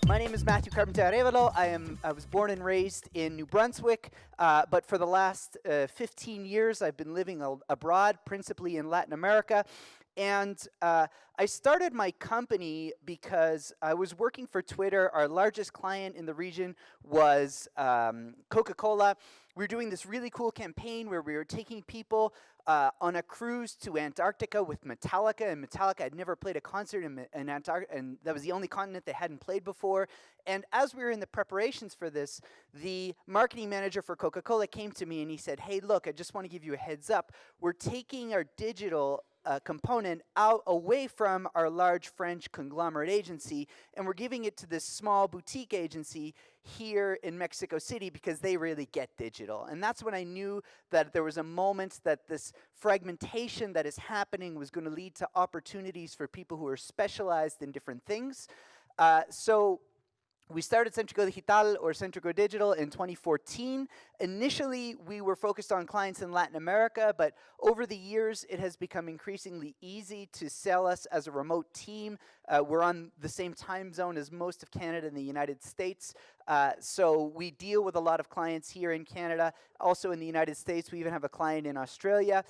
My name is Matthew Carpenter-Arévalo. I was born and raised in New Brunswick, but for the last 15 years I've been living abroad, principally in Latin America. And I started my company because I was working for Twitter. Our largest client in the region was Coca-Cola. We were doing this really cool campaign where we were taking people on a cruise to Antarctica with Metallica. And Metallica had never played a concert in Antarctica, and that was the only continent they hadn't played before. And as we were in the preparations for this, the marketing manager for Coca-Cola came to me and he said, "Hey, look, I just want to give you a heads up. We're taking our digital component away from our large French conglomerate agency, and we're giving it to this small boutique agency here in Mexico City because they really get digital." And that's when I knew that there was a moment that this fragmentation that is happening was going to lead to opportunities for people who are specialized in different things. So we started Centrico Digital, or Centrico Digital, in 2014. Initially, we were focused on clients in Latin America, but over the years, it has become increasingly easy to sell us as a remote team. We're on the same time zone as most of Canada and the United States, so we deal with a lot of clients here in Canada. Also in the United States, we even have a client in Australia.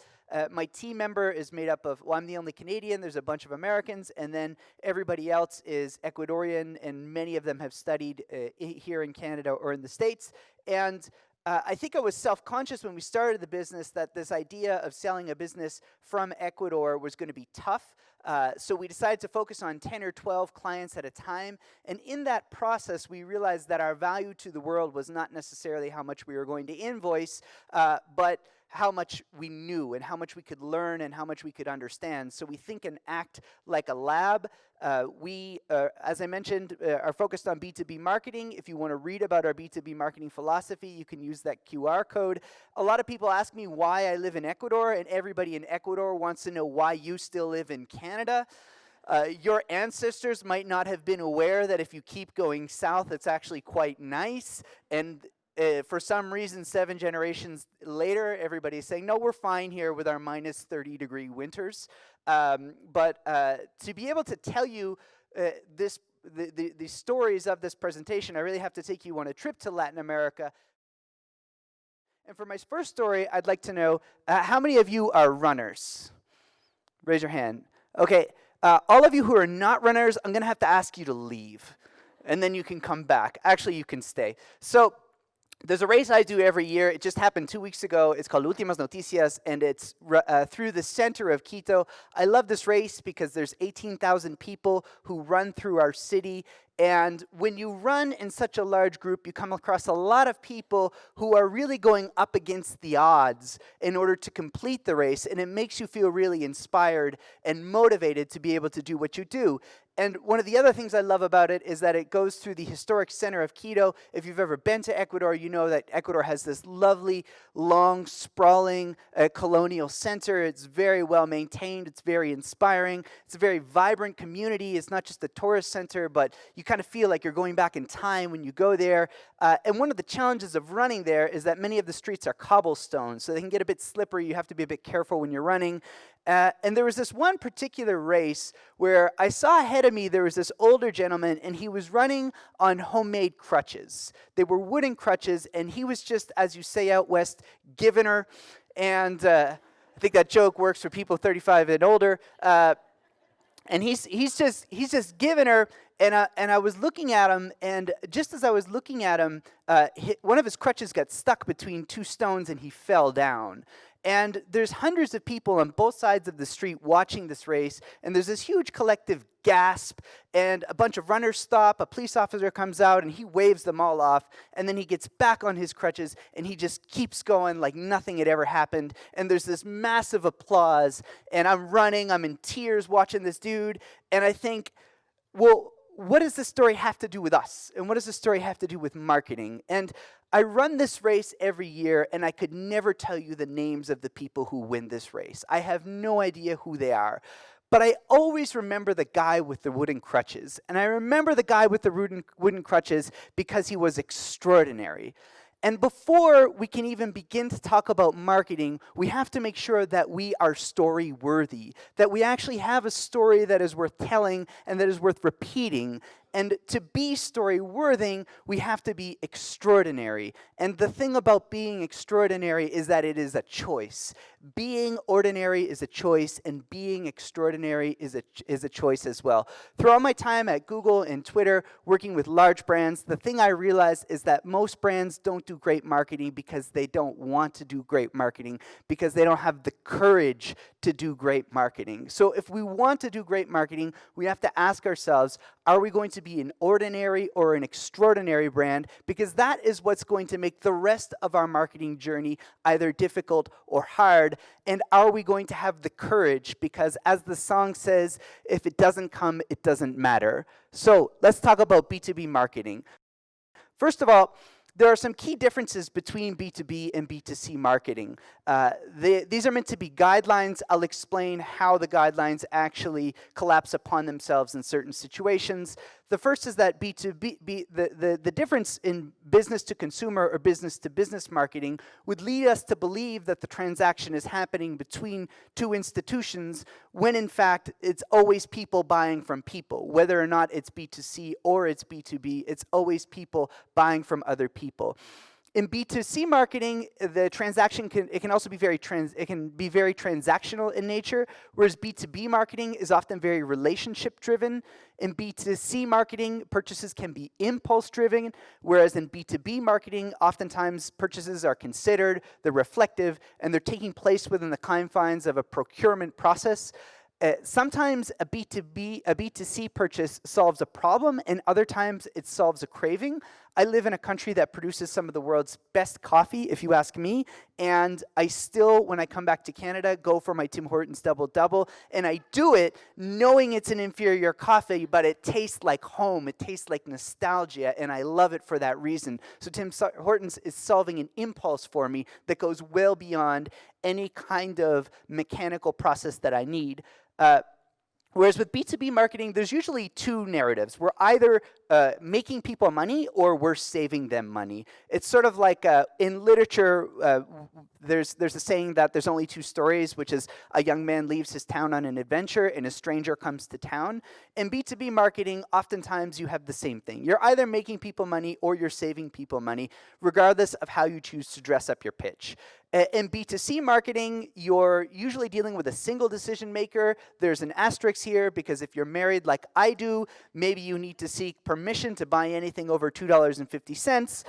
My team member is made up of, well, I'm the only Canadian, there's a bunch of Americans, and then everybody else is Ecuadorian, and many of them have studied here in Canada or in the States. And I think I was self-conscious when we started the business that this idea of selling a business from Ecuador was going to be tough. So we decided to focus on 10 or 12 clients at a time. And in that process, we realized that our value to the world was not necessarily how much we were going to invoice, but how much we knew and how much we could learn and how much we could understand. So we think and act like a lab. We, as I mentioned, are focused on B2B marketing. If you want to read about our B2B marketing philosophy, you can use that QR code. A lot of people ask me why I live in Ecuador, and everybody in Ecuador wants to know why you still live in Canada. Your ancestors might not have been aware that if you keep going south, it's actually quite nice. And for some reason, 7 generations later, everybody's saying, no, we're fine here with our minus 30-degree winters. But to be able to tell you the stories of this presentation, I really have to take you on a trip to Latin America. And for my first story, I'd like to know, how many of you are runners? Raise your hand. Okay, all of you who are not runners, I'm going to have to ask you to leave. And then you can come back. Actually, you can stay. So there's a race I do every year. It just happened 2 weeks ago. It's called Últimas Noticias, and it's through the center of Quito. I love this race because there's 18,000 people who run through our city. And when you run in such a large group, you come across a lot of people who are really going up against the odds in order to complete the race. And it makes you feel really inspired and motivated to be able to do what you do. And one of the other things I love about it is that it goes through the historic center of Quito. If you've ever been to Ecuador, you know that Ecuador has this lovely, long, sprawling colonial center. It's very well maintained. It's very inspiring. It's a very vibrant community. It's not just a tourist center, but you kind of feel like you're going back in time when you go there. And one of the challenges of running there is that many of the streets are cobblestone, so they can get a bit slippery. You have to be a bit careful when you're running. And there was this one particular race where I saw ahead of me there was this older gentleman, and he was running on homemade crutches. They were wooden crutches, and he was just, as you say out west, giving her. And I think that joke works for people 35 and older. And he's just giving her. And I was looking at him, and just as I was looking at him, one of his crutches got stuck between 2 stones, and he fell down. And there's hundreds of people on both sides of the street watching this race, and there's this huge collective gasp, and a bunch of runners stop, a police officer comes out, and he waves them all off, and then he gets back on his crutches, and he just keeps going like nothing had ever happened, and there's this massive applause, and I'm running, I'm in tears watching this dude, and I think, well, what does this story have to do with us? And what does this story have to do with marketing? And I run this race every year, and I could never tell you the names of the people who win this race. I have no idea who they are. But I always remember the guy with the wooden crutches. And I remember the guy with the wooden crutches because he was extraordinary. And before we can even begin to talk about marketing, we have to make sure that we are story worthy, that we actually have a story that is worth telling and that is worth repeating. And to be story-worthy, we have to be extraordinary. And the thing about being extraordinary is that it is a choice. Being ordinary is a choice, and being extraordinary is a choice as well. Throughout my time at Google and Twitter, working with large brands, the thing I realized is that most brands don't do great marketing because they don't want to do great marketing, because they don't have the courage to do great marketing. So if we want to do great marketing, we have to ask ourselves, are we going to be an ordinary or an extraordinary brand? Because that is what's going to make the rest of our marketing journey either difficult or hard. And are we going to have the courage? Because as the song says, if it doesn't come, it doesn't matter. So let's talk about B2B marketing. First of all, there are some key differences between B2B and B2C marketing. These are meant to be guidelines. I'll explain how the guidelines actually collapse upon themselves in certain situations. The first is that B2B, the difference in business to consumer or business to business marketing would lead us to believe that the transaction is happening between two institutions when in fact it's always people buying from people. Whether or not it's B2C or it's B2B, it's always people buying from other people. In B2C marketing, the transaction can also be very transactional in nature, whereas B2B marketing is often very relationship driven. In B2C marketing, purchases can be impulse driven, whereas in B2B marketing, oftentimes purchases are considered, they're reflective, and they're taking place within the confines of a procurement process. Sometimes a B2C purchase solves a problem, and other times it solves a craving. I live in a country that produces some of the world's best coffee, if you ask me, and I still, when I come back to Canada, go for my Tim Hortons Double-Double, and I do it knowing it's an inferior coffee, but it tastes like home, it tastes like nostalgia, and I love it for that reason. So Tim Hortons is solving an impulse for me that goes well beyond any kind of mechanical process that I need. Whereas with B2B marketing, there's usually two narratives. We're either making people money or we're saving them money. It's sort of like in literature, there's a saying that there's only two stories, which is a young man leaves his town on an adventure and a stranger comes to town. In B2B marketing, oftentimes you have the same thing. You're either making people money or you're saving people money, regardless of how you choose to dress up your pitch. In B2C marketing, you're usually dealing with a single decision maker. There's an asterisk here because if you're married like I do, maybe you need to seek permission to buy anything over $2.50.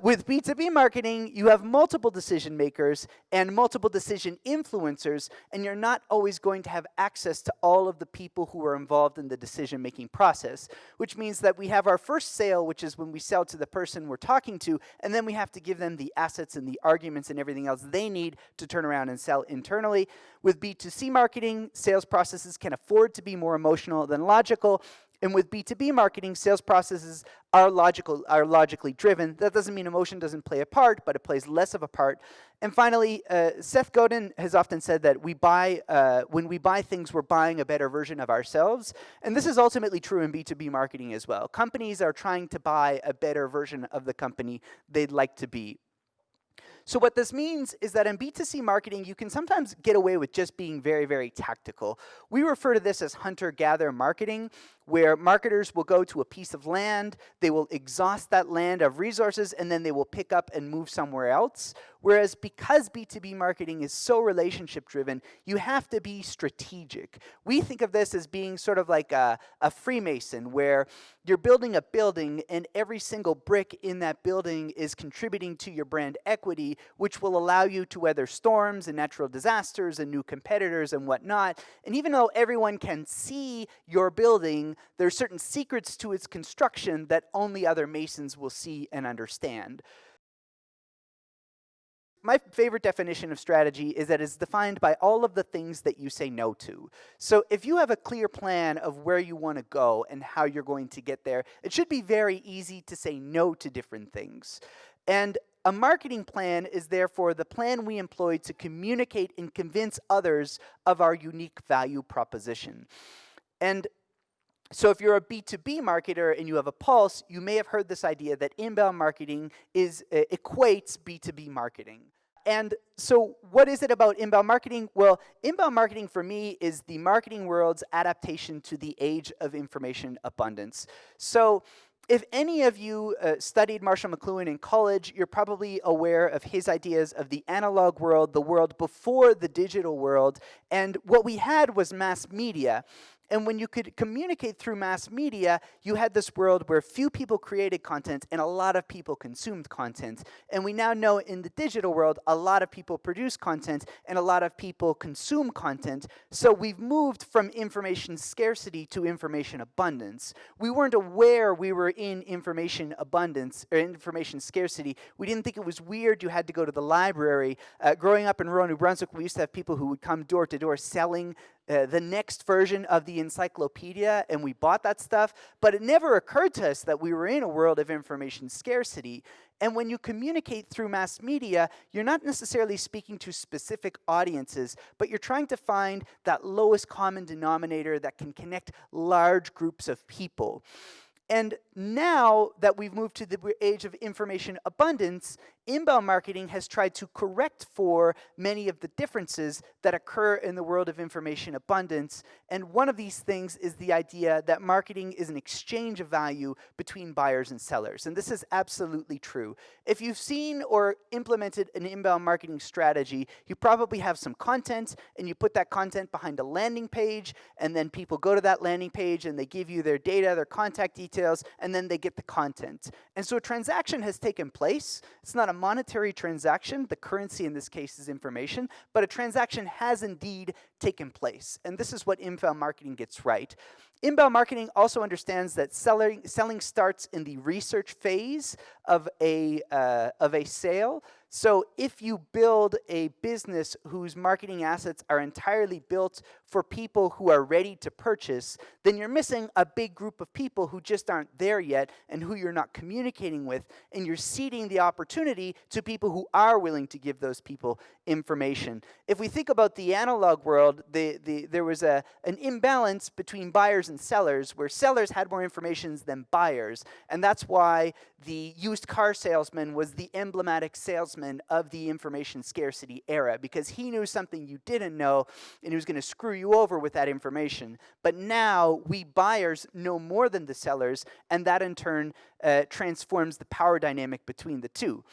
With B2B marketing, you have multiple decision makers and multiple decision influencers, and you're not always going to have access to all of the people who are involved in the decision-making process, which means that we have our first sale, which is when we sell to the person we're talking to, and then we have to give them the assets and the arguments and everything else they need to turn around and sell internally. With B2C marketing, sales processes can afford to be more emotional than logical. And with B2B marketing, sales processes are logically driven. That doesn't mean emotion doesn't play a part, but it plays less of a part. And finally, Seth Godin has often said that when we buy things, we're buying a better version of ourselves. And this is ultimately true in B2B marketing as well. Companies are trying to buy a better version of the company they'd like to be. So what this means is that in B2C marketing, you can sometimes get away with just being very, very tactical. We refer to this as hunter-gatherer marketing, where marketers will go to a piece of land, they will exhaust that land of resources, and then they will pick up and move somewhere else. Whereas because B2B marketing is so relationship-driven, you have to be strategic. We think of this as being sort of like a Freemason, where you're building a building, and every single brick in that building is contributing to your brand equity, which will allow you to weather storms and natural disasters and new competitors and whatnot. And even though everyone can see your building, there are certain secrets to its construction that only other masons will see and understand. My favorite definition of strategy is that it's defined by all of the things that you say no to. So if you have a clear plan of where you want to go and how you're going to get there, it should be very easy to say no to different things. And a marketing plan is therefore the plan we employ to communicate and convince others of our unique value proposition. And so if you're a B2B marketer and you have a pulse, you may have heard this idea that inbound marketing equates B2B marketing. And so what is it about inbound marketing? Well, inbound marketing for me is the marketing world's adaptation to the age of information abundance. So if any of you studied Marshall McLuhan in college, you're probably aware of his ideas of the analog world, the world before the digital world. And what we had was mass media. And when you could communicate through mass media, you had this world where few people created content and a lot of people consumed content. And we now know in the digital world, a lot of people produce content and a lot of people consume content. So we've moved from information scarcity to information abundance. We weren't aware we were in information abundance or information scarcity. We didn't think it was weird you had to go to the library. Growing up in rural New Brunswick, we used to have people who would come door to door selling the next version of the encyclopedia, and we bought that stuff, but it never occurred to us that we were in a world of information scarcity. And when you communicate through mass media, you're not necessarily speaking to specific audiences, but you're trying to find that lowest common denominator that can connect large groups of people. And now that we've moved to the age of information abundance, inbound marketing has tried to correct for many of the differences that occur in the world of information abundance. And one of these things is the idea that marketing is an exchange of value between buyers and sellers. And this is absolutely true. If you've seen or implemented an inbound marketing strategy, you probably have some content and you put that content behind a landing page, and then people go to that landing page and they give you their data, their contact details, and then they get the content. And so a transaction has taken place. It's not a monetary transaction. The currency in this case is information, but a transaction has indeed taken place. And this is what inbound marketing gets right. Inbound marketing also understands that selling starts in the research phase of a sale. So if you build a business whose marketing assets are entirely built for people who are ready to purchase, then you're missing a big group of people who just aren't there yet and who you're not communicating with, and you're ceding the opportunity to people who are willing to give those people information. If we think about the analog world, there was an imbalance between buyers and sellers, where sellers had more information than buyers, and that's why the used car salesman was the emblematic salesman of the information scarcity era, because he knew something you didn't know, and he was going to screw you over with that information. But now we buyers know more than the sellers, and that in turn transforms the power dynamic between the two.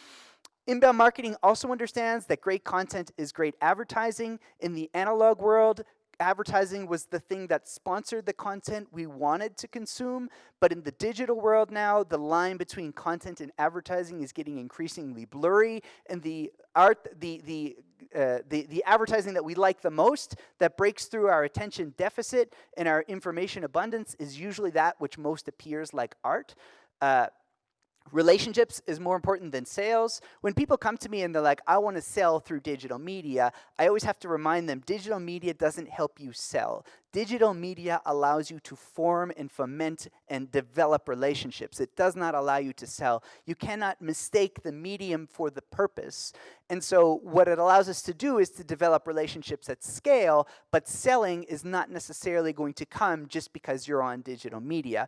Inbound marketing also understands that great content is great advertising. In the analog world, advertising was the thing that sponsored the content we wanted to consume, but in the digital world now, the line between content and advertising is getting increasingly blurry, and the advertising that we like the most, that breaks through our attention deficit and our information abundance, is usually that which most appears like art. Relationships is more important than sales. When people come to me and they're like, I want to sell through digital media, I always have to remind them, digital media doesn't help you sell. Digital media allows you to form and foment and develop relationships. It does not allow you to sell. You cannot mistake the medium for the purpose. And so what it allows us to do is to develop relationships at scale, but selling is not necessarily going to come just because you're on digital media.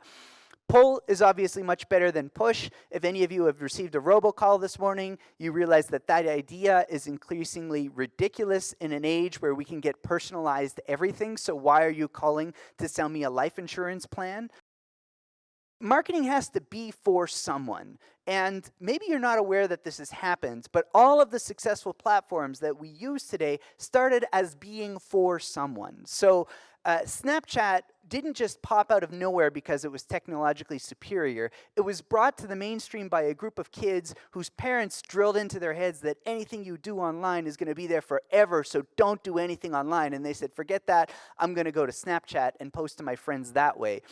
Pull is obviously much better than push. If any of you have received a robocall this morning, you realize that that idea is increasingly ridiculous in an age where we can get personalized everything. So why are you calling to sell me a life insurance plan? Marketing has to be for someone. And maybe you're not aware that this has happened, but all of the successful platforms that we use today started as being for someone. So Snapchat didn't just pop out of nowhere because it was technologically superior. It was brought to the mainstream by a group of kids whose parents drilled into their heads that anything you do online is going to be there forever, so don't do anything online. And they said, forget that, I'm going to go to Snapchat and post to my friends that way.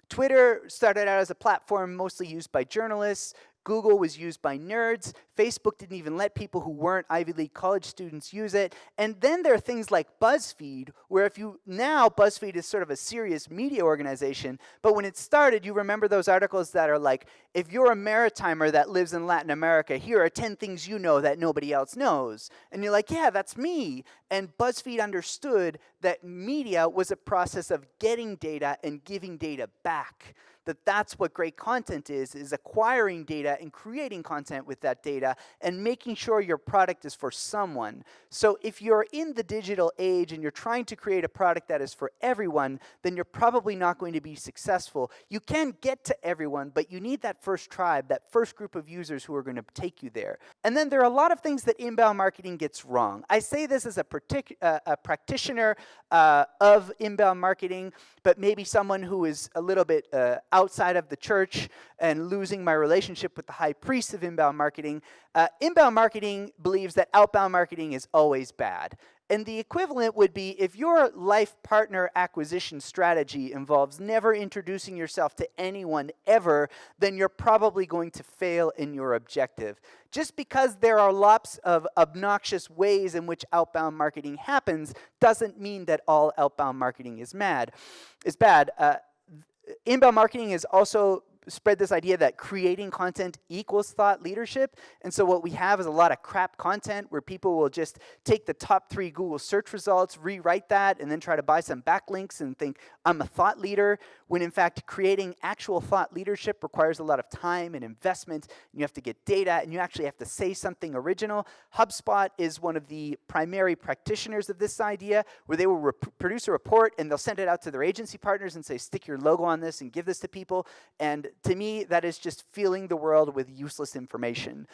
Twitter started out as a platform mostly used by journalists. Google was used by nerds. Facebook didn't even let people who weren't Ivy League college students use it. And then there are things like BuzzFeed, where now BuzzFeed is sort of a serious media organization, but when it started, you remember those articles that are like, if you're a maritimer that lives in Latin America, here are 10 things you know that nobody else knows. And you're like, yeah, that's me. And BuzzFeed understood that media was a process of getting data and giving data back. That's what great content is acquiring data and creating content with that data and making sure your product is for someone. So if you're in the digital age and you're trying to create a product that is for everyone, then you're probably not going to be successful. You can get to everyone, but you need that first tribe, that first group of users who are going to take you there. And then there are a lot of things that inbound marketing gets wrong. I say this as a practitioner of inbound marketing, but maybe someone who is a little bit outside of the church and losing my relationship with the high priest of inbound marketing. Inbound marketing believes that outbound marketing is always bad. And the equivalent would be if your life partner acquisition strategy involves never introducing yourself to anyone ever, then you're probably going to fail in your objective. Just because there are lots of obnoxious ways in which outbound marketing happens doesn't mean that all outbound marketing is bad. Inbound marketing is also spread this idea that creating content equals thought leadership. And so what we have is a lot of crap content where people will just take the top 3 Google search results, rewrite that, and then try to buy some backlinks and think, I'm a thought leader, when in fact creating actual thought leadership requires a lot of time and investment. And you have to get data, and you actually have to say something original. HubSpot is one of the primary practitioners of this idea, where they will produce a report, and they'll send it out to their agency partners and say, stick your logo on this and give this to people. And to me, that is just filling the world with useless information.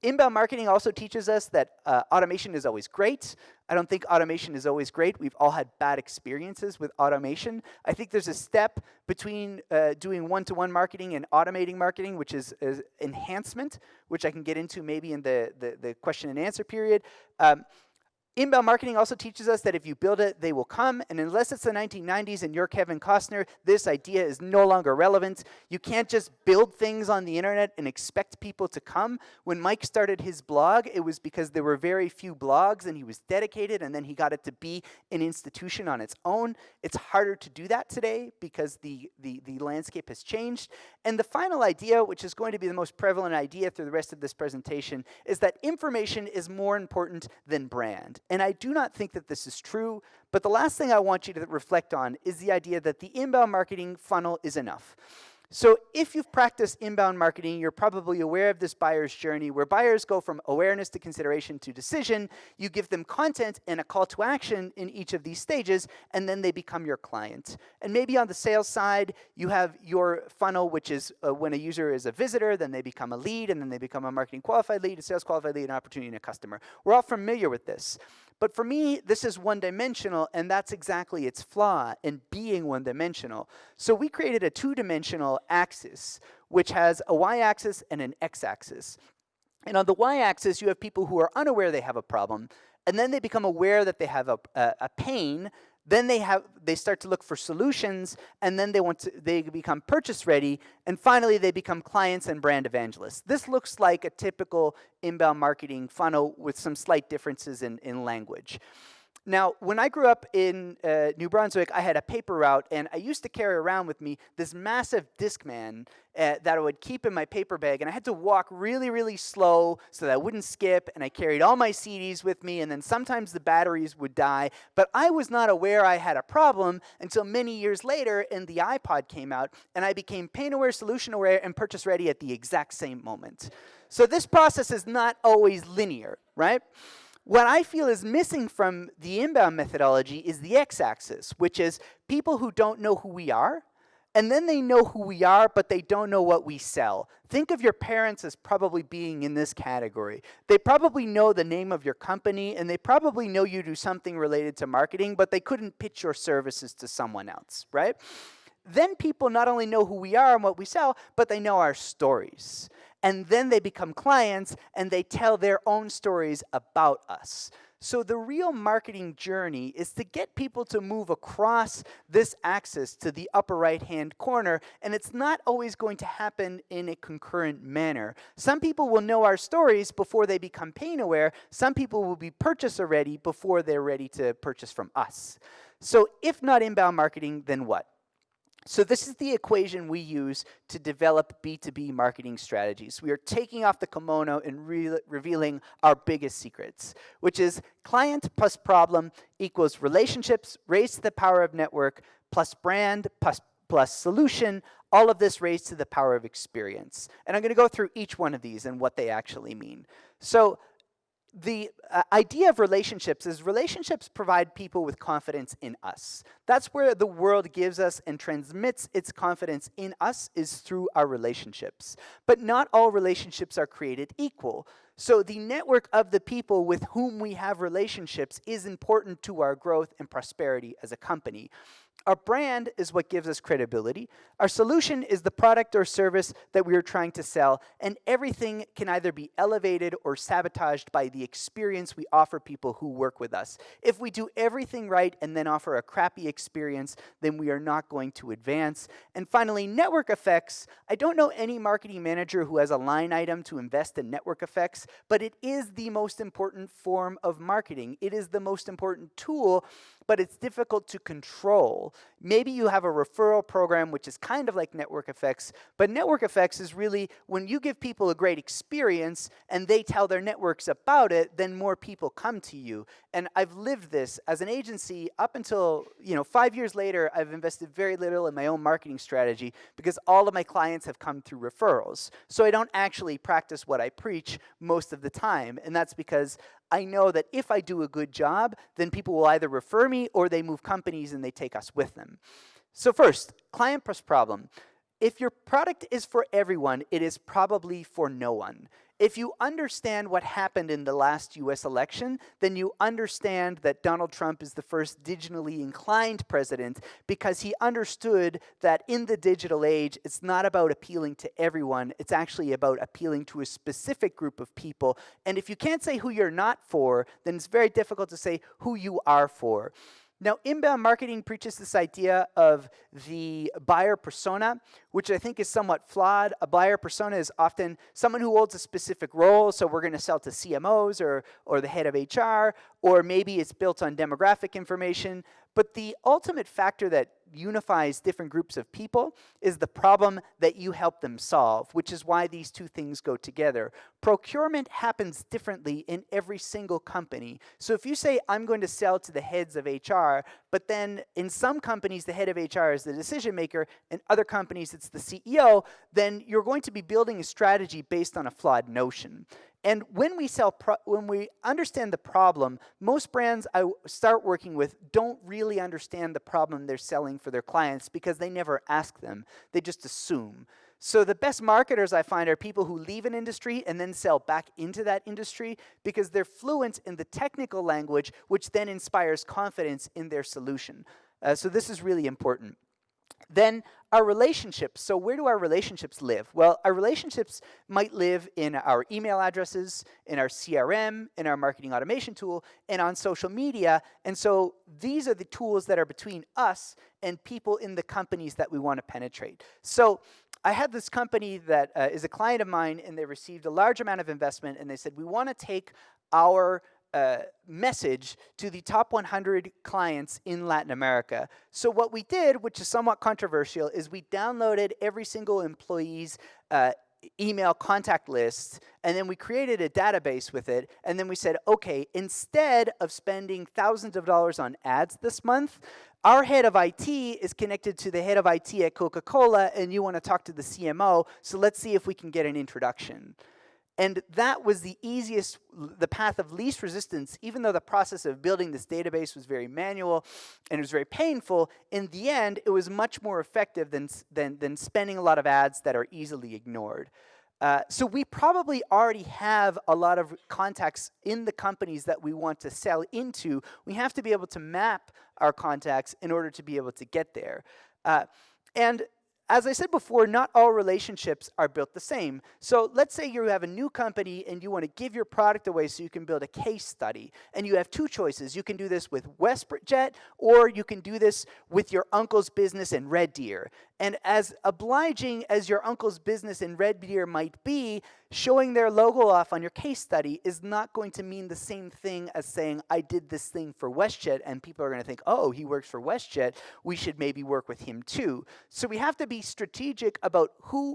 Inbound marketing also teaches us that automation is always great. I don't think automation is always great. We've all had bad experiences with automation. I think there's a step between doing one-to-one marketing and automating marketing, which is enhancement, which I can get into maybe in the question and answer period. Inbound marketing also teaches us that if you build it, they will come. And unless it's the 1990s and you're Kevin Costner, this idea is no longer relevant. You can't just build things on the internet and expect people to come. When Mike started his blog, it was because there were very few blogs and he was dedicated, and then he got it to be an institution on its own. It's harder to do that today because the landscape has changed. And the final idea, which is going to be the most prevalent idea through the rest of this presentation, is that information is more important than brand. And I do not think that this is true, but the last thing I want you to reflect on is the idea that the inbound marketing funnel is enough. So if you've practiced inbound marketing, you're probably aware of this buyer's journey where buyers go from awareness to consideration to decision. You give them content and a call to action in each of these stages, and then they become your client. And maybe on the sales side, you have your funnel, which is when a user is a visitor, then they become a lead, and then they become a marketing qualified lead, a sales qualified lead, an opportunity, and a customer. We're all familiar with this. But for me, this is one-dimensional, and that's exactly its flaw in being one-dimensional. So we created a two-dimensional axis, which has a y-axis and an x-axis. And on the y-axis, you have people who are unaware they have a problem, and then they become aware that they have a pain. Then they start to look for solutions, and then they become purchase ready, and finally they become clients and brand evangelists. This looks like a typical inbound marketing funnel with some slight differences in language. Now, when I grew up in New Brunswick, I had a paper route, and I used to carry around with me this massive Discman that I would keep in my paper bag, and I had to walk really, really slow so that I wouldn't skip, and I carried all my CDs with me, and then sometimes the batteries would die, but I was not aware I had a problem until many years later, and the iPod came out, and I became pain-aware, solution-aware, and purchase-ready at the exact same moment. So this process is not always linear, right? What I feel is missing from the inbound methodology is the x-axis, which is people who don't know who we are, and then they know who we are, but they don't know what we sell. Think of your parents as probably being in this category. They probably know the name of your company, and they probably know you do something related to marketing, but they couldn't pitch your services to someone else, right? Then people not only know who we are and what we sell, but they know our stories. And then they become clients, and they tell their own stories about us. So the real marketing journey is to get people to move across this axis to the upper right-hand corner, and it's not always going to happen in a concurrent manner. Some people will know our stories before they become pain-aware. Some people will be purchaser-ready before they're ready to purchase from us. So if not inbound marketing, then what? So this is the equation we use to develop B2B marketing strategies. We are taking off the kimono and revealing our biggest secrets, which is client plus problem equals relationships raised to the power of network plus brand plus solution, all of this raised to the power of experience. And I'm going to go through each one of these and what they actually mean. So the idea of relationships is relationships provide people with confidence in us. That's where the world gives us and transmits its confidence in us, is through our relationships. But not all relationships are created equal. So the network of the people with whom we have relationships is important to our growth and prosperity as a company. Our brand is what gives us credibility. Our solution is the product or service that we are trying to sell, and everything can either be elevated or sabotaged by the experience we offer people who work with us. If we do everything right and then offer a crappy experience, then we are not going to advance. And finally, network effects. I don't know any marketing manager who has a line item to invest in network effects, but it is the most important form of marketing. It is the most important tool, but it's difficult to control. Maybe you have a referral program, which is kind of like network effects, but network effects is really when you give people a great experience and they tell their networks about it, then more people come to you. And I've lived this as an agency up until, 5 years later. I've invested very little in my own marketing strategy because all of my clients have come through referrals. So I don't actually practice what I preach most of the time, and that's because I know that if I do a good job, then people will either refer me or they move companies and they take us with them. So first, client plus problem. If your product is for everyone, it is probably for no one. If you understand what happened in the last US election, then you understand that Donald Trump is the first digitally inclined president because he understood that in the digital age, it's not about appealing to everyone. It's actually about appealing to a specific group of people. And if you can't say who you're not for, then it's very difficult to say who you are for. Now, inbound marketing preaches this idea of the buyer persona, which I think is somewhat flawed. A buyer persona is often someone who holds a specific role, so we're going to sell to CMOs or the head of HR, or maybe it's built on demographic information. But the ultimate factor that unifies different groups of people is the problem that you help them solve, which is why these two things go together. Procurement happens differently in every single company. So if you say, I'm going to sell to the heads of HR, but then in some companies, the head of HR is the decision maker, and other companies, it's the CEO, then you're going to be building a strategy based on a flawed notion. And when we understand the problem, most brands I start working with don't really understand the problem they're selling for their clients because they never ask them. They just assume. So the best marketers I find are people who leave an industry and then sell back into that industry because they're fluent in the technical language, which then inspires confidence in their solution. So this is really important. Then our relationships. So where do our relationships live? Well, our relationships might live in our email addresses, in our CRM, in our marketing automation tool, and on social media. And so these are the tools that are between us and people in the companies that we want to penetrate. So I had this company that is a client of mine, and they received a large amount of investment, and they said, we want to take our message to the top 100 clients in Latin America. So what we did, which is somewhat controversial, is we downloaded every single employee's email contact list, and then we created a database with it, and then we said, okay, instead of spending thousands of dollars on ads this month, our head of IT is connected to the head of IT at Coca-Cola, and you want to talk to the CMO, so let's see if we can get an introduction. And that was the easiest, the path of least resistance, even though the process of building this database was very manual and it was very painful. In the end, it was much more effective than spending a lot of ads that are easily ignored. So we probably already have a lot of contacts in the companies that we want to sell into. We have to be able to map our contacts in order to be able to get there. And as I said before, not all relationships are built the same. So let's say you have a new company and you want to give your product away so you can build a case study. And you have two choices. You can do this with WestJet, or you can do this with your uncle's business in Red Deer. And as obliging as your uncle's business in Red Deer might be, showing their logo off on your case study is not going to mean the same thing as saying, I did this thing for WestJet, and people are going to think, oh, he works for WestJet, we should maybe work with him too. So we have to be strategic about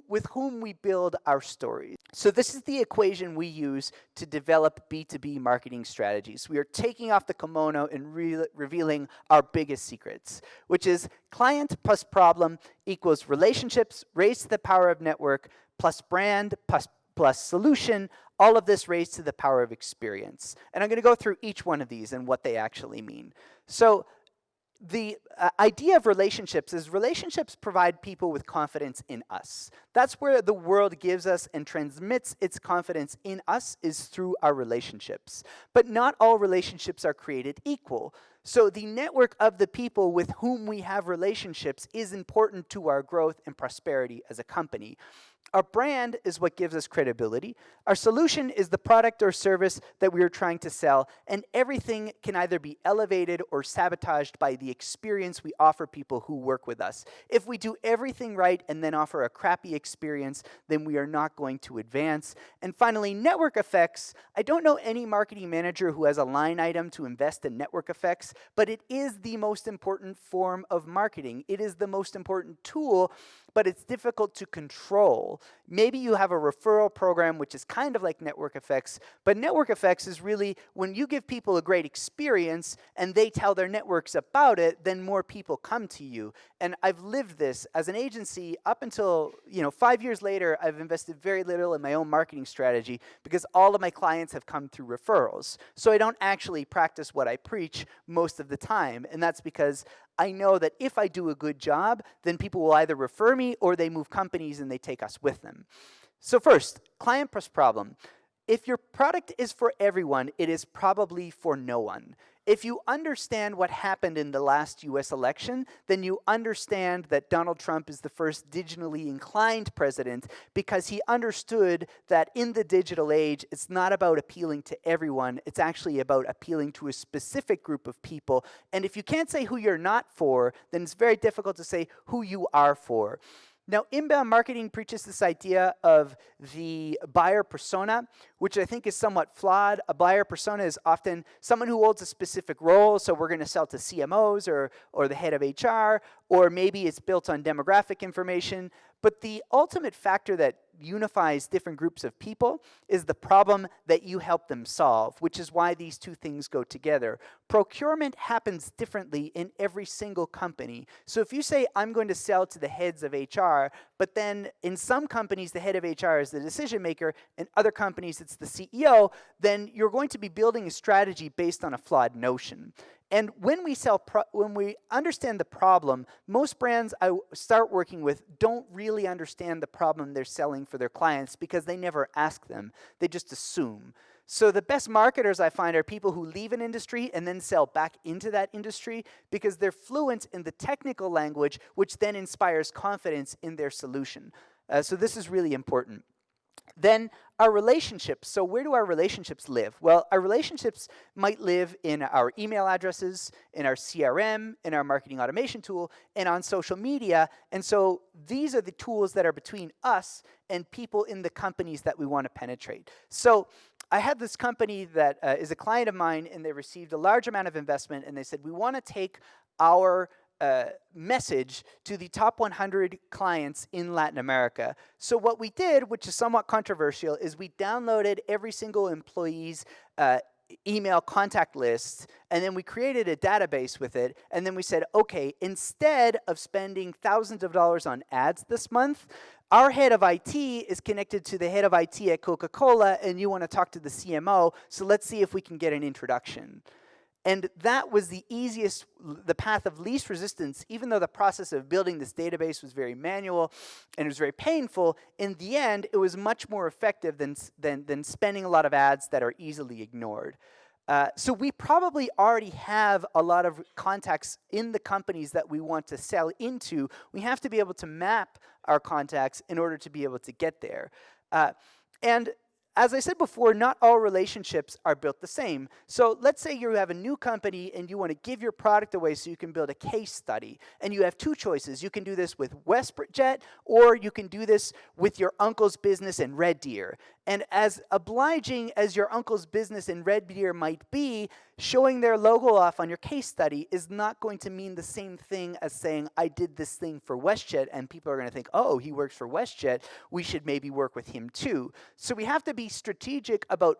with whom we build our stories. So this is the equation we use to develop B2B marketing strategies. We are taking off the kimono and revealing our biggest secrets, which is client plus problem equals relationships raised to the power of network plus brand plus solution, all of this raised to the power of experience. And I'm going to go through each one of these and what they actually mean. So the idea of relationships is relationships provide people with confidence in us. That's where the world gives us and transmits its confidence in us, is through our relationships. But not all relationships are created equal. So the network of the people with whom we have relationships is important to our growth and prosperity as a company. Our brand is what gives us credibility. Our solution is the product or service that we are trying to sell, and everything can either be elevated or sabotaged by the experience we offer people who work with us. If we do everything right and then offer a crappy experience, then we are not going to advance. And finally, network effects. I don't know any marketing manager who has a line item to invest in network effects, but it is the most important form of marketing. It is the most important tool, but it's difficult to control. Maybe you have a referral program, which is kind of like network effects, but network effects is really when you give people a great experience and they tell their networks about it, then more people come to you. And I've lived this as an agency up until, 5 years later. I've invested very little in my own marketing strategy because all of my clients have come through referrals. So I don't actually practice what I preach most of the time, and that's because I know that if I do a good job, then people will either refer me or they move companies and they take us with them. So first, client plus problem. If your product is for everyone, it is probably for no one. If you understand what happened in the last US election, then you understand that Donald Trump is the first digitally inclined president because he understood that in the digital age, it's not about appealing to everyone. It's actually about appealing to a specific group of people. And if you can't say who you're not for, then it's very difficult to say who you are for. Now, inbound marketing preaches this idea of the buyer persona, which I think is somewhat flawed. A buyer persona is often someone who holds a specific role, so we're going to sell to CMOs or the head of HR, or maybe it's built on demographic information. But the ultimate factor that unifies different groups of people is the problem that you help them solve, which is why these two things go together. Procurement happens differently in every single company. So if you say, I'm going to sell to the heads of HR, but then in some companies, the head of HR is the decision maker, in other companies, it's the CEO, then you're going to be building a strategy based on a flawed notion. And when we understand the problem, most brands I start working with don't really understand the problem they're selling for their clients because they never ask them. They just assume. So the best marketers I find are people who leave an industry and then sell back into that industry because they're fluent in the technical language, which then inspires confidence in their solution. So this is really important. Then our relationships. So where do our relationships live? Well, our relationships might live in our email addresses, in our CRM, in our marketing automation tool, and on social media. And so these are the tools that are between us and people in the companies that we want to penetrate. So I had this company that is a client of mine, and they received a large amount of investment, and they said, we want to take our message to the top 100 clients in Latin America. So what we did, which is somewhat controversial, is we downloaded every single employee's email contact list, and then we created a database with it, and then we said, okay, instead of spending thousands of dollars on ads this month, our head of IT is connected to the head of IT at Coca-Cola, and you want to talk to the CMO, so let's see if we can get an introduction. And that was the easiest, the path of least resistance, even though the process of building this database was very manual and it was very painful. In the end, it was much more effective than spending a lot of ads that are easily ignored. So we probably already have a lot of contacts in the companies that we want to sell into. We have to be able to map our contacts in order to be able to get there. And as I said before, not all relationships are built the same. So let's say you have a new company and you want to give your product away so you can build a case study. And you have two choices. You can do this with WestJet, or you can do this with your uncle's business in Red Deer. And as obliging as your uncle's business in Red Deer might be, showing their logo off on your case study is not going to mean the same thing as saying, I did this thing for WestJet, and people are going to think, oh, he works for WestJet, we should maybe work with him too. So we have to be strategic about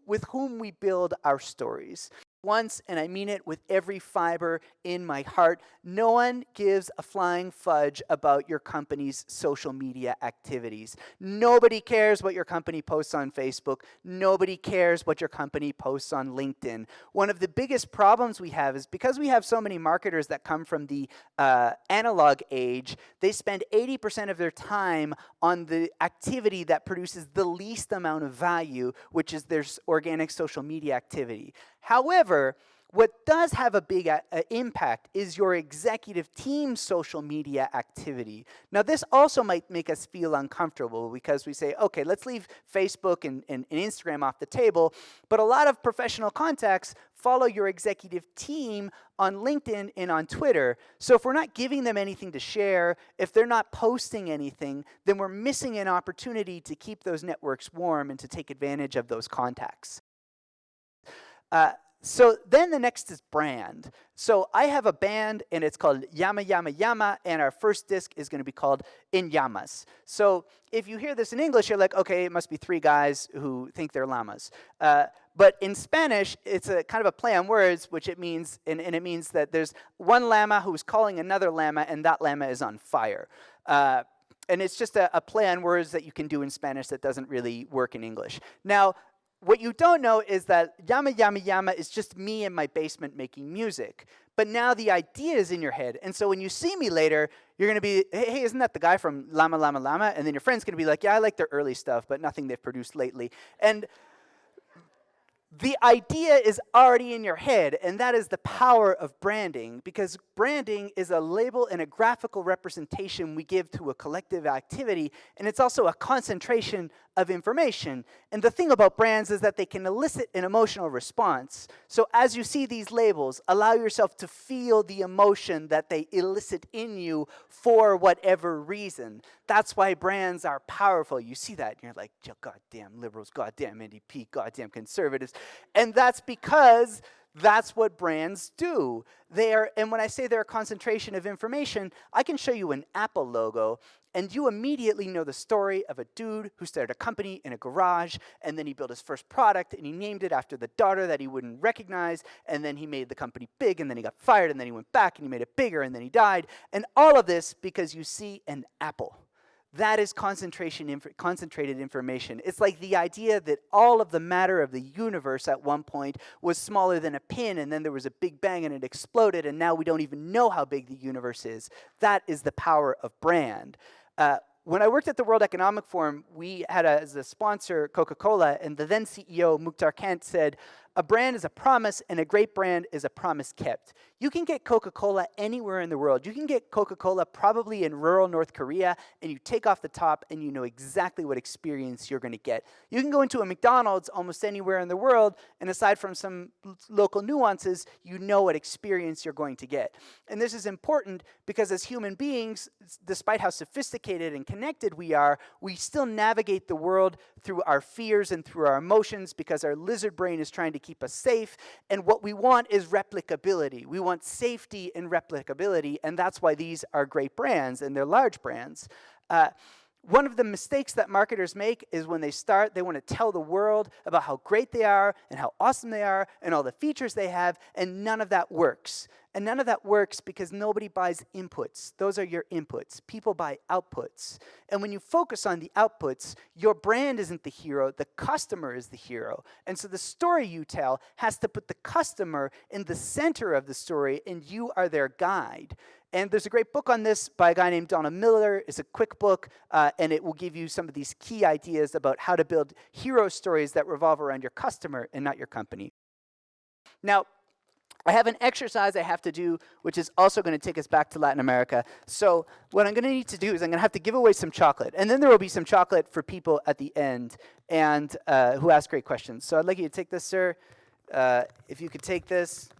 with whom we build our stories. Once, and I mean it with every fiber in my heart, no one gives a flying fudge about your company's social media activities. Nobody cares what your company posts on Facebook. Nobody cares what your company posts on LinkedIn. One of the biggest problems we have is because we have so many marketers that come from the analog age, they spend 80% of their time on the activity that produces the least amount of value, which is their organic social media activity. However, what does have a big impact is your executive team's social media activity. Now, this also might make us feel uncomfortable because we say, okay, let's leave Facebook and Instagram off the table, but a lot of professional contacts follow your executive team on LinkedIn and on Twitter. So if we're not giving them anything to share, if they're not posting anything, then we're missing an opportunity to keep those networks warm and to take advantage of those contacts. So then the next is brand. So I have a band, and it's called Yama Yama Yama, and our first disc is going to be called In Llamas. So if you hear this in English, you're like, okay, it must be three guys who think they're llamas. But in Spanish, it's a kind of a play on words, which it means, and it means that there's one llama who's calling another llama, and that llama is on fire. And it's just a play on words that you can do in Spanish that doesn't really work in English. Now, what you don't know is that Yama Yama Yama is just me in my basement making music. But now the idea is in your head. And so when you see me later, you're going to be, hey, isn't that the guy from Llama Llama Llama? And then your friend's going to be like, yeah, I like their early stuff, but nothing they've produced lately. And the idea is already in your head, and that is the power of branding, because branding is a label and a graphical representation we give to a collective activity, and it's also a concentration of information. And the thing about brands is that they can elicit an emotional response. So as you see these labels, allow yourself to feel the emotion that they elicit in you for whatever reason. That's why brands are powerful. You see that, and you're like, goddamn liberals, goddamn NDP, goddamn conservatives. And that's because that's what brands do. And when I say they're a concentration of information, I can show you an Apple logo, and you immediately know the story of a dude who started a company in a garage, and then he built his first product, and he named it after the daughter that he wouldn't recognize, and then he made the company big, and then he got fired, and then he went back, and he made it bigger, and then he died. And all of this because you see an apple. That is concentrated information. It's like the idea that all of the matter of the universe at one point was smaller than a pin, and then there was a big bang and it exploded, and now we don't even know how big the universe is. That is the power of brand. When I worked at the World Economic Forum, we had as a sponsor Coca-Cola, and the then CEO, Mukhtar Kent, said, a brand is a promise, and a great brand is a promise kept. You can get Coca-Cola anywhere in the world. You can get Coca-Cola probably in rural North Korea, and you take off the top, and you know exactly what experience you're going to get. You can go into a McDonald's almost anywhere in the world, and aside from some local nuances, you know what experience you're going to get. And this is important because as human beings, despite how sophisticated and connected we are, we still navigate the world through our fears and through our emotions because our lizard brain is trying to keep us safe. And what we want is replicability. We want safety and replicability, and that's why these are great brands, and they're large brands. One of the mistakes that marketers make is when they start, they want to tell the world about how great they are and how awesome they are and all the features they have, and none of that works. And none of that works because nobody buys inputs. Those are your inputs. People buy outputs. And when you focus on the outputs, your brand isn't the hero, the customer is the hero. And so the story you tell has to put the customer in the center of the story, and you are their guide. And there's a great book on this by a guy named Donald Miller. It's a quick book, and it will give you some of these key ideas about how to build hero stories that revolve around your customer and not your company. Now, I have an exercise I have to do, which is also going to take us back to Latin America. So what I'm going to need to do is I'm going to have to give away some chocolate. And then there will be some chocolate for people at the end and who ask great questions. So I'd like you to take this, sir. If you could take this.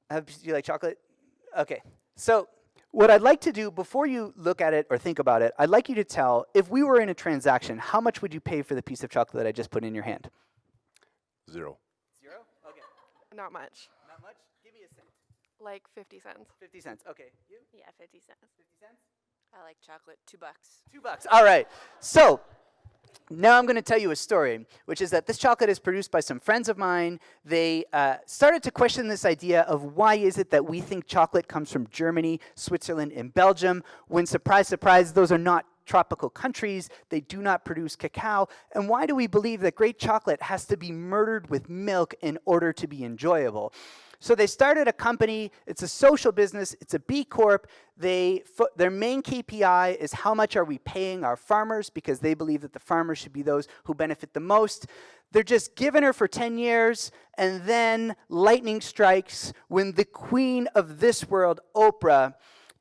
Do you like chocolate? Okay. So what I'd like to do, before you look at it or think about it, I'd like you to tell, if we were in a transaction, how much would you pay for the piece of chocolate that I just put in your hand? 0. 0? Okay. Not much. Not much? Give me a cent. Like 50 cents. 50 cents. Okay. You? Yeah, 50 cents. 50 cents? I like chocolate. $2. $2. All right. So now I'm going to tell you a story, which is that this chocolate is produced by some friends of mine. They started to question this idea of why is it that we think chocolate comes from Germany, Switzerland, and Belgium, when, surprise, surprise, those are not tropical countries. They do not produce cacao. And why do we believe that great chocolate has to be murdered with milk in order to be enjoyable? So they started a company. It's a social business. It's a B Corp. Their main KPI is how much are we paying our farmers, because they believe that the farmers should be those who benefit the most. They're just giving her for 10 years, and then lightning strikes when the queen of this world, Oprah,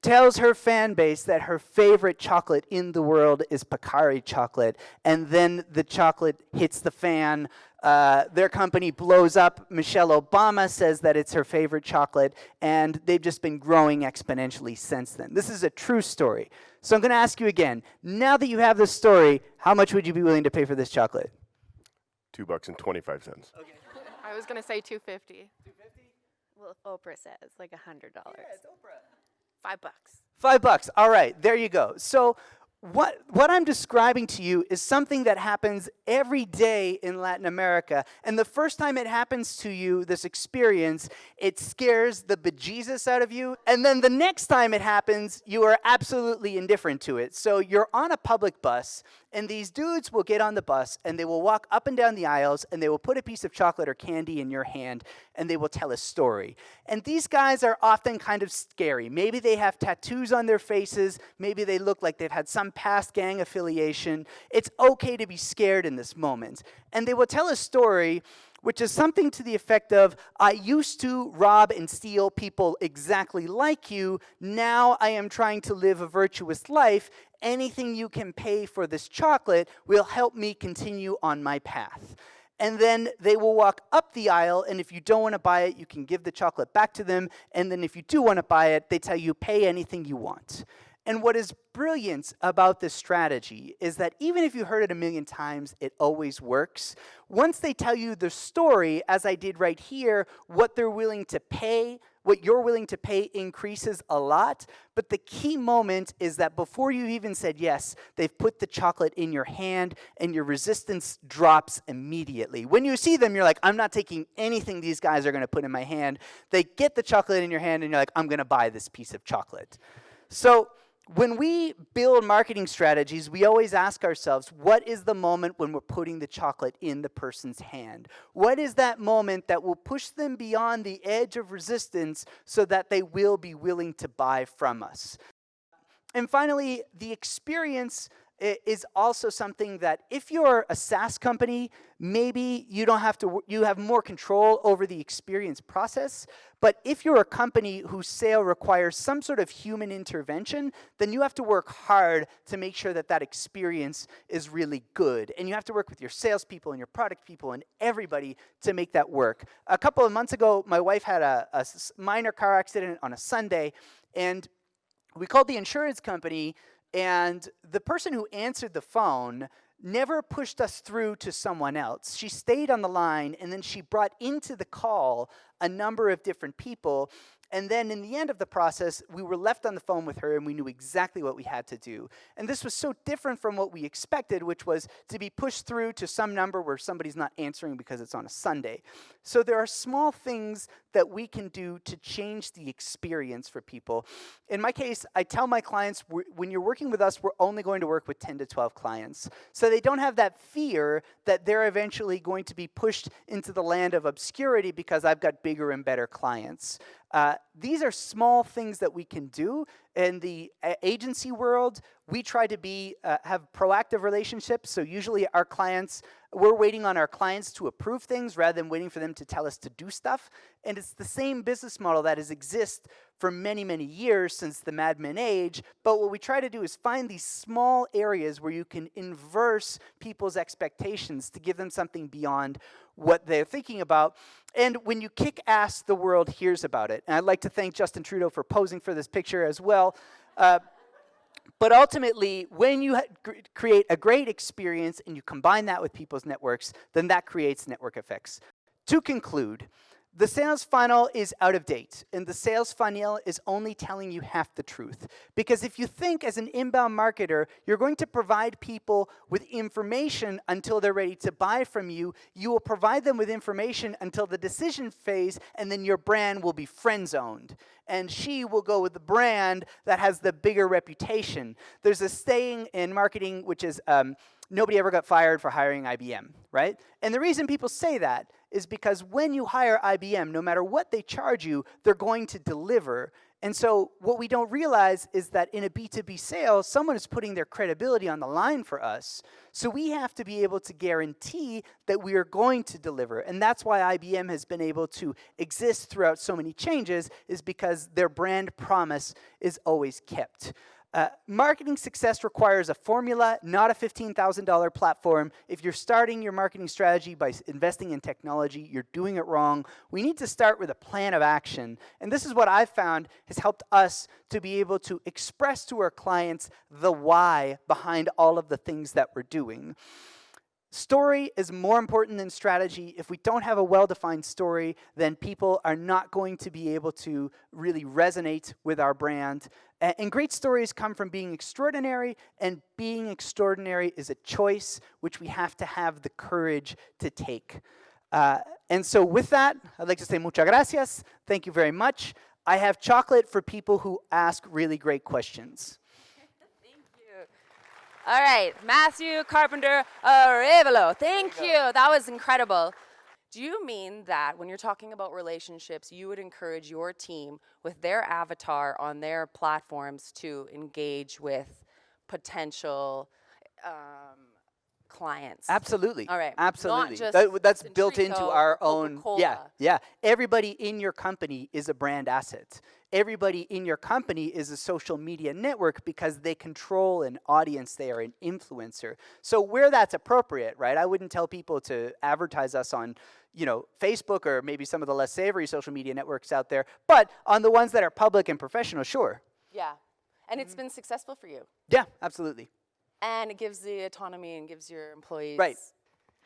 tells her fan base that her favorite chocolate in the world is Picari chocolate, and then the chocolate hits the fan. Their company blows up. Michelle Obama says that it's her favorite chocolate, and they've just been growing exponentially since then. This is a true story. So I'm going to ask you again, now that you have this story, how much would you be willing to pay for this chocolate? $2.25. Okay. I was going to say 250. 250? Well, if Oprah says, like $100. Yeah, it's Oprah. $5. $5. All right, there you go. So what I'm describing to you is something that happens every day in Latin America. And the first time it happens to you, this experience, it scares the bejesus out of you. And then the next time it happens, you are absolutely indifferent to it. So you're on a public bus, and these dudes will get on the bus, and they will walk up and down the aisles, and they will put a piece of chocolate or candy in your hand, and they will tell a story. And these guys are often kind of scary. Maybe they have tattoos on their faces. Maybe they look like they've had some past gang affiliation. It's okay to be scared in this moment. And they will tell a story which is something to the effect of, I used to rob and steal people exactly like you. Now I am trying to live a virtuous life. Anything you can pay for this chocolate will help me continue on my path. And then they will walk up the aisle, and if you don't want to buy it, you can give the chocolate back to them. And then if you do want to buy it, they tell you, pay anything you want. And what is brilliant about this strategy is that even if you heard it a million times, it always works. Once they tell you the story, as I did right here, what they're willing to pay, what you're willing to pay increases a lot. But the key moment is that before you even said yes, they've put the chocolate in your hand, and your resistance drops immediately. When you see them, you're like, I'm not taking anything these guys are going to put in my hand. They get the chocolate in your hand, and you're like, I'm going to buy this piece of chocolate. So when we build marketing strategies, we always ask ourselves, what is the moment when we're putting the chocolate in the person's hand? What is that moment that will push them beyond the edge of resistance so that they will be willing to buy from us? And finally, the experience is also something that if you're a SaaS company, maybe you have more control over the experience process. But if you're a company whose sale requires some sort of human intervention, then you have to work hard to make sure that that experience is really good. And you have to work with your salespeople and your product people and everybody to make that work. A couple of months ago, my wife had a minor car accident on a Sunday, and we called the insurance company, and the person who answered the phone never pushed us through to someone else. She stayed on the line, and then she brought into the call a number of different people. And then in the end of the process, we were left on the phone with her, and we knew exactly what we had to do. And this was so different from what we expected, which was to be pushed through to some number where somebody's not answering because it's on a Sunday. So there are small things that we can do to change the experience for people. In my case, I tell my clients, when you're working with us, we're only going to work with 10 to 12 clients. So they don't have that fear that they're eventually going to be pushed into the land of obscurity because I've got bigger and better clients. These are small things that we can do. In the agency world, we try to have proactive relationships. So usually we're waiting on our clients to approve things rather than waiting for them to tell us to do stuff. And it's the same business model that has existed for many, many years since the Mad Men age. But what we try to do is find these small areas where you can inverse people's expectations to give them something beyond what they're thinking about. And when you kick ass, the world hears about it. And I'd like to thank Justin Trudeau for posing for this picture as well. But ultimately, when you create a great experience and you combine that with people's networks, then that creates network effects. To conclude, the sales funnel is out of date, and the sales funnel is only telling you half the truth. Because if you think as an inbound marketer, you're going to provide people with information until they're ready to buy from you, you will provide them with information until the decision phase, and then your brand will be friend-zoned. And she will go with the brand that has the bigger reputation. There's a saying in marketing, which is, nobody ever got fired for hiring IBM, right? And the reason people say that is because when you hire IBM, no matter what they charge you, they're going to deliver. And so what we don't realize is that in a B2B sale, someone is putting their credibility on the line for us. So we have to be able to guarantee that we are going to deliver. And that's why IBM has been able to exist throughout so many changes, is because their brand promise is always kept. Marketing success requires a formula, not a $15,000 platform. If you're starting your marketing strategy by investing in technology, you're doing it wrong. We need to start with a plan of action. And this is what I've found has helped us to be able to express to our clients the why behind all of the things that we're doing. Story is more important than strategy. If we don't have a well-defined story, then people are not going to be able to really resonate with our brand. And great stories come from being extraordinary, and being extraordinary is a choice which we have to have the courage to take. And so with that, I'd like to say muchas gracias. Thank you very much. I have chocolate for people who ask really great questions. All right, Matthew Carpenter-Arévalo. Thank you. That was incredible. Do you mean that when you're talking about relationships, you would encourage your team with their avatar on their platforms to engage with potential clients? Absolutely. All right. Absolutely. Not just That's built into Centrico, our own. Coca-Cola. Yeah. Everybody in your company is a brand asset. Everybody in your company is a social media network because they control an audience. They are an influencer. So where that's appropriate, right? I wouldn't tell people to advertise us on, Facebook or maybe some of the less savory social media networks out there. But on the ones that are public and professional, sure. Yeah. And it's been successful for you. Yeah, absolutely. And it gives the autonomy and gives your employees. Right.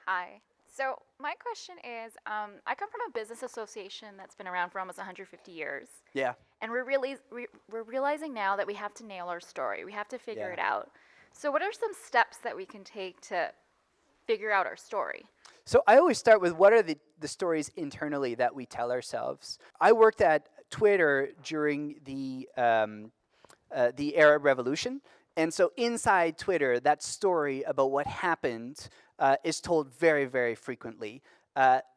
Hi. So my question is, I come from a business association that's been around for almost 150 years. Yeah. And we're realizing now that we have to nail our story. We have to figure it out. So what are some steps that we can take to figure out our story? So I always start with what are the stories internally that we tell ourselves. I worked at Twitter during the Arab Revolution. And so inside Twitter, that story about what happened is told very, very frequently.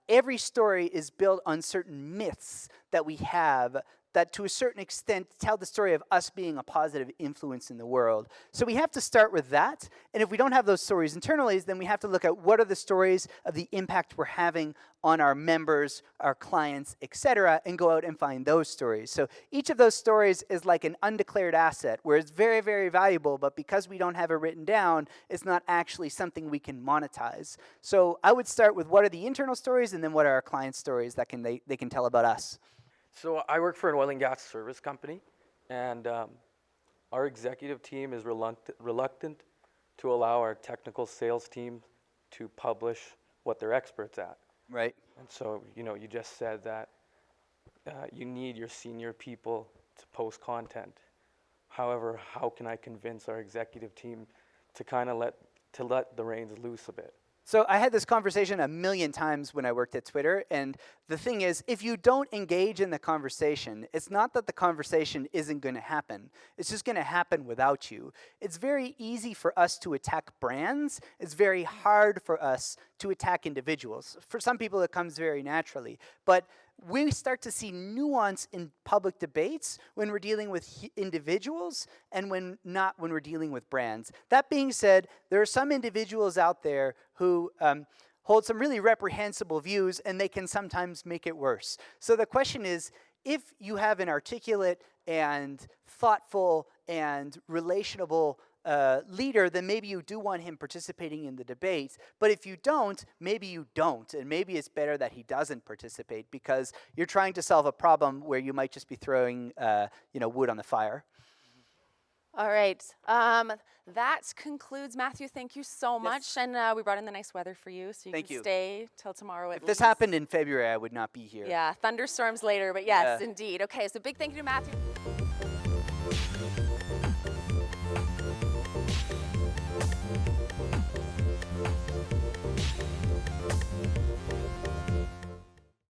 Every story is built on certain myths that we have that to a certain extent tell the story of us being a positive influence in the world. So we have to start with that. And if we don't have those stories internally, then we have to look at what are the stories of the impact we're having on our members, our clients, etc., and go out and find those stories. So each of those stories is like an undeclared asset where it's very, very valuable, but because we don't have it written down, it's not actually something we can monetize. So I would start with what are the internal stories, and then what are our client stories that they can tell about us. So I work for an oil and gas service company, and our executive team is reluctant to allow our technical sales team to publish what they're experts at. Right. And so, you just said that you need your senior people to post content. However, how can I convince our executive team to kind of let the reins loose a bit? So I had this conversation a million times when I worked at Twitter, and the thing is, if you don't engage in the conversation, it's not that the conversation isn't going to happen. It's just going to happen without you. It's very easy for us to attack brands. It's very hard for us to attack individuals. For some people, it comes very naturally. But we start to see nuance in public debates when we're dealing with individuals and when we're dealing with brands. That being said, there are some individuals out there who hold some really reprehensible views, and they can sometimes make it worse. So the question is, if you have an articulate and thoughtful and relationable leader, then maybe you do want him participating in the debate. But if you don't, maybe you don't. And maybe it's better that he doesn't participate because you're trying to solve a problem where you might just be throwing wood on the fire. All right. That concludes. Matthew, thank you so much. And we brought in the nice weather for you, so you Thank can you. stay till tomorrow at If this least. happened in February, I would not be here. Yeah, thunderstorms later, but yes, Yeah. indeed. Okay, so big thank you to Matthew.